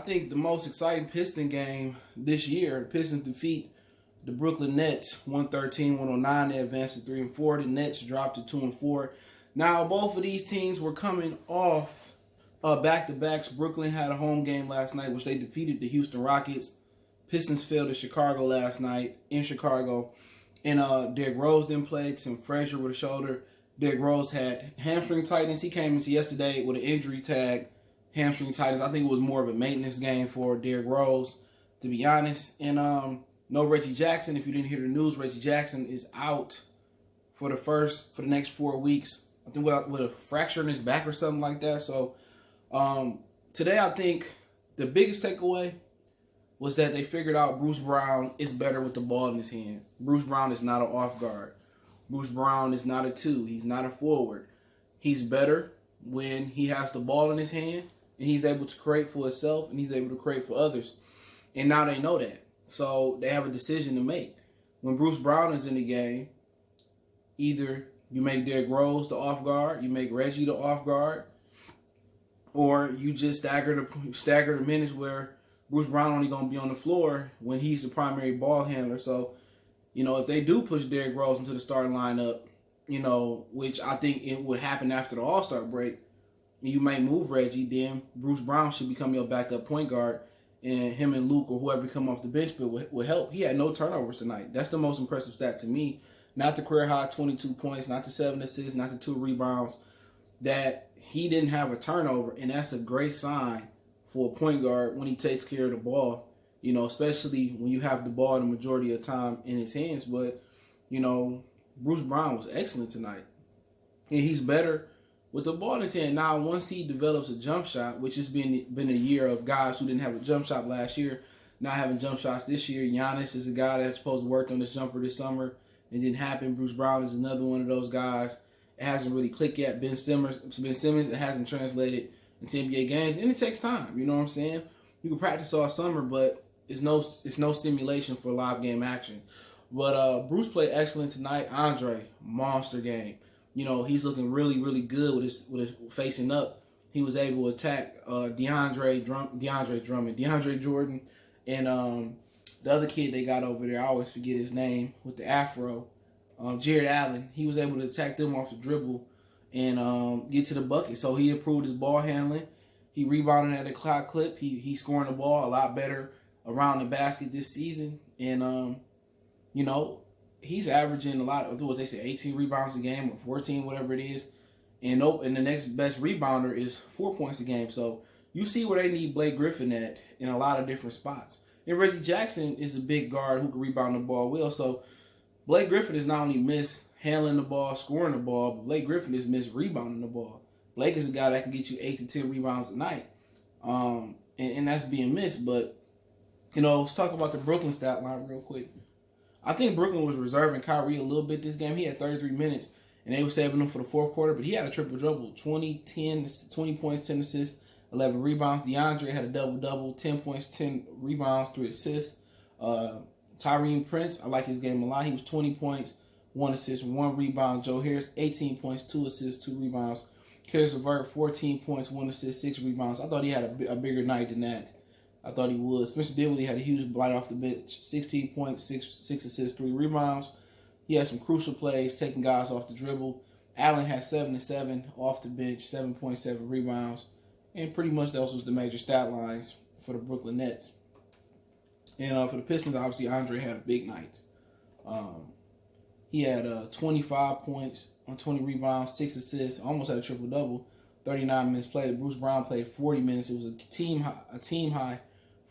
think the most exciting Piston game this year, the Pistons defeat the Brooklyn Nets 113-109. They advanced to 3-4. The Nets dropped to 2-4. Now, both of these teams were coming off back-to-backs. Brooklyn had a home game last night, which they defeated the Houston Rockets. Pistons fell to Chicago last night in Chicago. And Derrick Rose didn't play. Tim Frazier with a shoulder. Derrick Rose had hamstring tightness. He came into yesterday with an injury tag, hamstring tightness. I think it was more of a maintenance game for Derrick Rose, to be honest. And no Reggie Jackson. If you didn't hear the news, Reggie Jackson is out for the next 4 weeks. I think with a fracture in his back or something like that. So today, I think the biggest takeaway was that they figured out Bruce Brown is better with the ball in his hand. Bruce Brown is not an off guard. Bruce Brown is not a 2. He's not a forward. He's better when he has the ball in his hand and he's able to create for himself and he's able to create for others. And now they know that. So they have a decision to make. When Bruce Brown is in the game, either you make Derrick Rose the off guard, you make Reggie the off guard, or you just stagger the minutes where Bruce Brown only going to be on the floor when he's the primary ball handler. So, if they do push Derrick Rose into the starting lineup, which I think it would happen after the All-Star break, you might move Reggie, then Bruce Brown should become your backup point guard, and him and Luke or whoever come off the bench will help. He had no turnovers tonight. That's the most impressive stat to me. Not the career high 22 points, not the 7 assists, not the 2 rebounds. That he didn't have a turnover, and that's a great sign for a point guard when he takes care of the ball, especially when you have the ball the majority of the time in his hands. But, Bruce Brown was excellent tonight. And he's better with the ball in his hand. Now, once he develops a jump shot, which has been a year of guys who didn't have a jump shot last year, not having jump shots this year. Giannis is a guy that's supposed to work on this jumper this summer. It didn't happen. Bruce Brown is another one of those guys. It hasn't really clicked yet. Ben Simmons, it hasn't translated into NBA games, and it takes time. You know what I'm saying? You can practice all summer, but it's no simulation for live game action. But Bruce played excellent tonight. Andre, monster game. He's looking really, really good with his facing up. He was able to attack DeAndre Jordan, and the other kid they got over there. I always forget his name with the afro. Jared Allen. He was able to attack them off the dribble and get to the bucket. So he improved his ball handling. He rebounded at a clock clip. He's scoring the ball a lot better around the basket this season. And, he's averaging a lot of what they say, 18 rebounds a game or 14, whatever it is. And the next best rebounder is 4 points a game. So you see where they need Blake Griffin at in a lot of different spots. And Reggie Jackson is a big guard who can rebound the ball well. So Blake Griffin is not only mishandling the ball, scoring the ball, but Blake Griffin is rebounding the ball. Blake is a guy that can get you 8 to 10 rebounds a night. And that's being missed. But, let's talk about the Brooklyn stat line real quick. I think Brooklyn was reserving Kyrie a little bit this game. He had 33 minutes, and they were saving him for the fourth quarter. But he had a triple-double, 20 points, 10 assists, 11 rebounds. DeAndre had a double-double, 10 points, 10 rebounds, 3 assists. Tyrese Prince, I like his game a lot. He was 20 points, 1 assist, 1 rebound. Joe Harris, 18 points, 2 assists, 2 rebounds. Karis LeVert, 14 points, 1 assist, 6 rebounds. I thought he had a bigger night than that. I thought he would. Spencer Dinwiddie had a huge blight off the bench, 16 points, 6 assists, 3 rebounds. He had some crucial plays, taking guys off the dribble. Allen had 7 and 7 off the bench, 7.7 rebounds. And pretty much those was the major stat lines for the Brooklyn Nets. And for the Pistons, obviously, Andre had a big night. He had 25 points on 20 rebounds, 6 assists, almost had a triple-double, 39 minutes played. Bruce Brown played 40 minutes. It was a team high.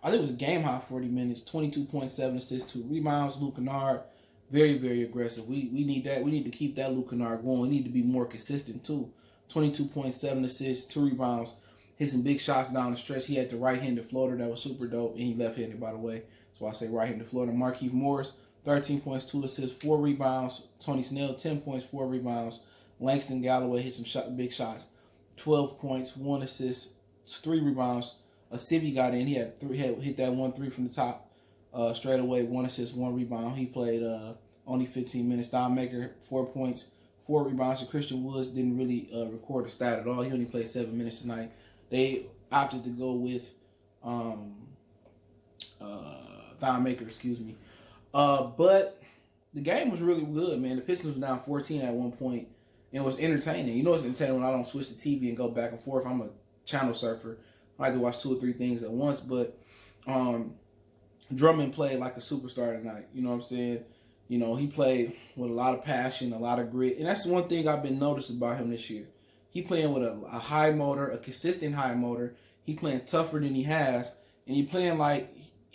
I think it was a game high 40 minutes, 22.7 assists, 2 rebounds. Luke Kennard, very, very aggressive. We need that. We need to keep that Luke Kennard going. We need to be more consistent, too. 22.7 assists, 2 rebounds. Hit some big shots down the stretch. He had the right-handed floater that was super dope, and he left-handed, by the way. That's why I say right-handed floater. Markieff Morris, 13 points, 2 assists, 4 rebounds. Tony Snell, 10 points, 4 rebounds. Langston Galloway hit some big shots, 12 points, 1 assist, 3 rebounds. Sivi got in. He had hit that 1-3 from the top straight away, 1 assist, 1 rebound. He played only 15 minutes. Don Maker, 4 points, 4 rebounds. And Christian Woods didn't really record a stat at all. He only played 7 minutes tonight. They opted to go with Thon Maker, excuse me. But the game was really good, man. The Pistons was down 14 at one point. And it was entertaining. You know it's entertaining when I don't switch the TV and go back and forth. I'm a channel surfer. I like to watch 2 or 3 things at once. But Drummond played like a superstar tonight. You know what I'm saying? You know, he played with a lot of passion, a lot of grit. And that's one thing I've been noticed about him this year. He playing with a high motor, a consistent high motor. He playing tougher than he has. And he playing like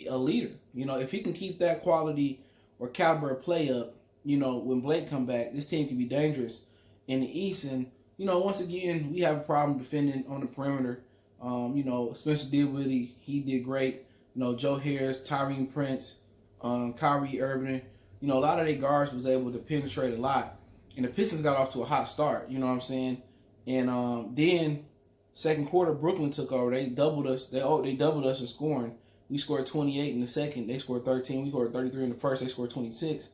a leader. You know, if he can keep that quality or caliber of play up, you know, when Blake come back, this team can be dangerous in the East. And, you know, once again, we have a problem defending on the perimeter. You know, Spencer Dinwiddie, he did great. You know, Joe Harris, Tyrese Prince, Kyrie, Irving. You know, a lot of their guards was able to penetrate a lot. And the Pistons got off to a hot start, you know what I'm saying? And then second quarter, Brooklyn took over. They doubled us. They doubled us in scoring. We scored 28 in the second. They scored 13. We scored 33 in the first. They scored 26.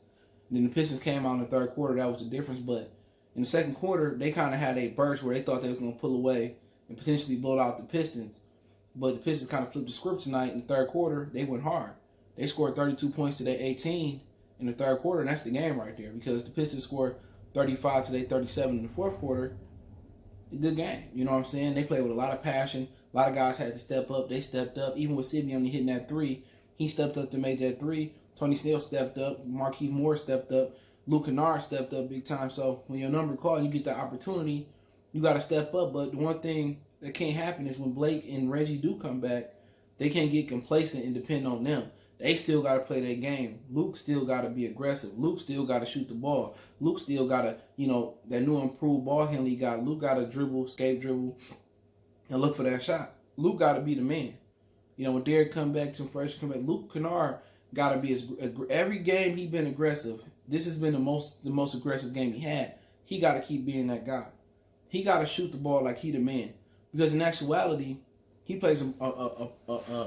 And then the Pistons came out in the third quarter. That was the difference. But in the second quarter, they kind of had a burst where they thought they was going to pull away and potentially blow out the Pistons. But the Pistons kind of flipped the script tonight. In the third quarter, they went hard. They scored 32 points to their 18 in the third quarter, and that's the game right there because the Pistons scored 35 to their 37 in the fourth quarter. A good game. You know what I'm saying? They played with a lot of passion. A lot of guys had to step up. They stepped up. Even with Sidney only hitting that 3, he stepped up to make that 3. Tony Snell stepped up. Marquise Moore stepped up. Luke Kennard stepped up big time. So when your number called and you get the opportunity, you got to step up. But the one thing that can't happen is when Blake and Reggie do come back, they can't get complacent and depend on them. They still got to play their game. Luke still got to be aggressive. Luke still got to shoot the ball. Luke still got to, you know, that new improved ball handling he got. Luke got to dribble, escape dribble, and look for that shot. Luke got to be the man. You know, when Derek come back, Tim Fresh come back, Luke Kennard got to be every game he been aggressive. This has been the most aggressive game he had. He got to keep being that guy. He got to shoot the ball like he the man. Because in actuality, he plays a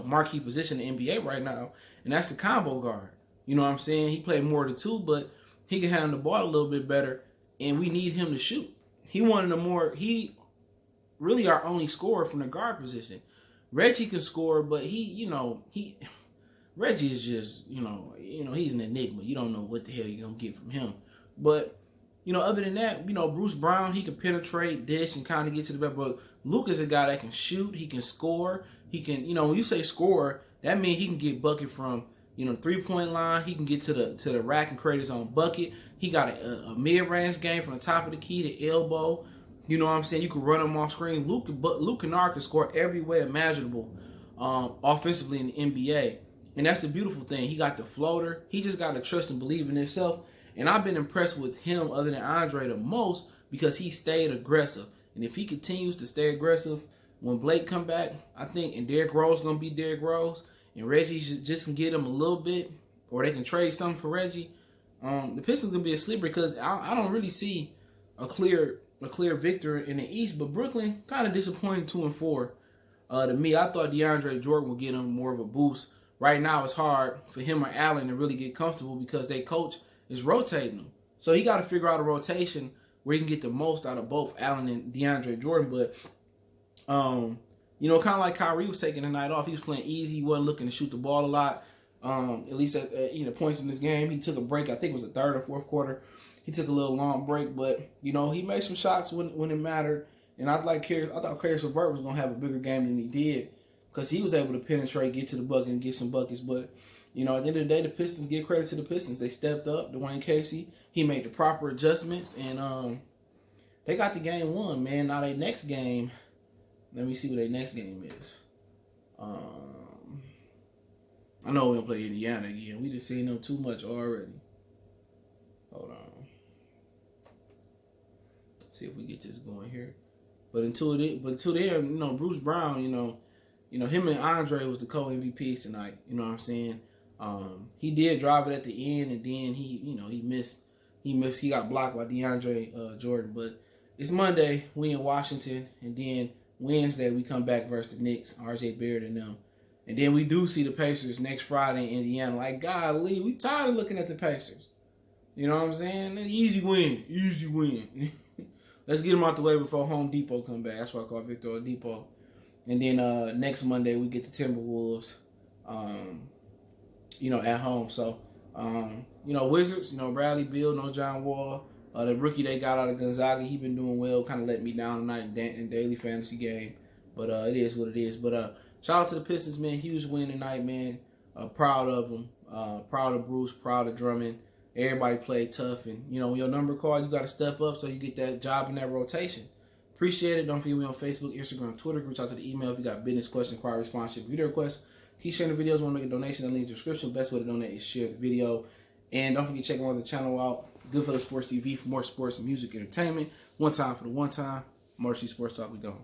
marquee position in the NBA right now, and that's the combo guard. You know what I'm saying? He played more than 2, but he can handle the ball a little bit better, and we need him to shoot. He really our only scorer from the guard position. Reggie can score, but Reggie is just, he's an enigma. You don't know what the hell you're going to get from him. But, other than that, Bruce Brown, he can penetrate, dish, and kind of get to the back. But Luke is a guy that can shoot. He can score. He can, when you say score, that means he can get bucket from, 3-point line. He can get to the rack and create his own bucket. He got a mid-range game from the top of the key to elbow. You know what I'm saying? You can run him off screen. Luke Kennard can score every way imaginable offensively in the NBA. And that's the beautiful thing. He got the floater. He just got to trust and believe in himself. And I've been impressed with him other than Andre the most because he stayed aggressive. And if he continues to stay aggressive, when Blake come back, I think, and Derrick Rose going to be Derrick Rose, and Reggie just can get him a little bit, or they can trade something for Reggie, the Pistons going to be a sleeper because I don't really see a clear victor in the East. But Brooklyn, kind of disappointing 2-4 to me. I thought DeAndre Jordan would get him more of a boost. Right now, it's hard for him or Allen to really get comfortable because their coach is rotating them. So he got to figure out a rotation where he can get the most out of both Allen and DeAndre Jordan. But, kind of like Kyrie was taking the night off. He was playing easy. He wasn't looking to shoot the ball a lot. At least at points in this game. He took a break. I think it was the third or fourth quarter. He took a little long break. But, he made some shots when it mattered. And I thought Caris LeVert was going to have a bigger game than he did because he was able to penetrate, get to the bucket, and get some buckets. But, at the end of the day, the Pistons, give credit to the Pistons. They stepped up. Dwayne Casey, he made the proper adjustments, and they got the game won, man. Now, their next game, let me see what their next game is. I know we're going to play Indiana again. We just seen them too much already. Hold on. See if we get this going here. But until then, Bruce Brown, him and Andre was the co-MVPs tonight. You know what I'm saying? He did drive it at the end, and then he missed. He got blocked by DeAndre Jordan. But it's Monday. We in Washington, and then Wednesday we come back versus the Knicks, RJ Barrett and them. And then we do see the Pacers next Friday in Indiana. Like, golly, we tired of looking at the Pacers. You know what I'm saying? Easy win. Let's get them out the way before Home Depot come back. That's why I call Victor Oladipo. And then next Monday we get the Timberwolves, at home. So, Wizards, Bradley Beal, no John Wall. The rookie they got out of Gonzaga, he been doing well. Kind of let me down tonight in daily fantasy game. But it is what it is. But shout out to the Pistons, man. Huge win tonight, man. Proud of them. Proud of Bruce. Proud of Drummond. Everybody played tough. And, when your number called, you got to step up so you get that job in that rotation. Appreciate it. Don't forget me on Facebook, Instagram, Twitter. Reach out to the email if you got business questions, inquiry, sponsorship, video requests. Keep sharing the videos. Want to make a donation? The link in the description. Best way to donate is share the video. And don't forget to check out the channel out. Good for the Sports TV for more sports, music, entertainment. One time for the one time. Marcy Sports Talk. We go.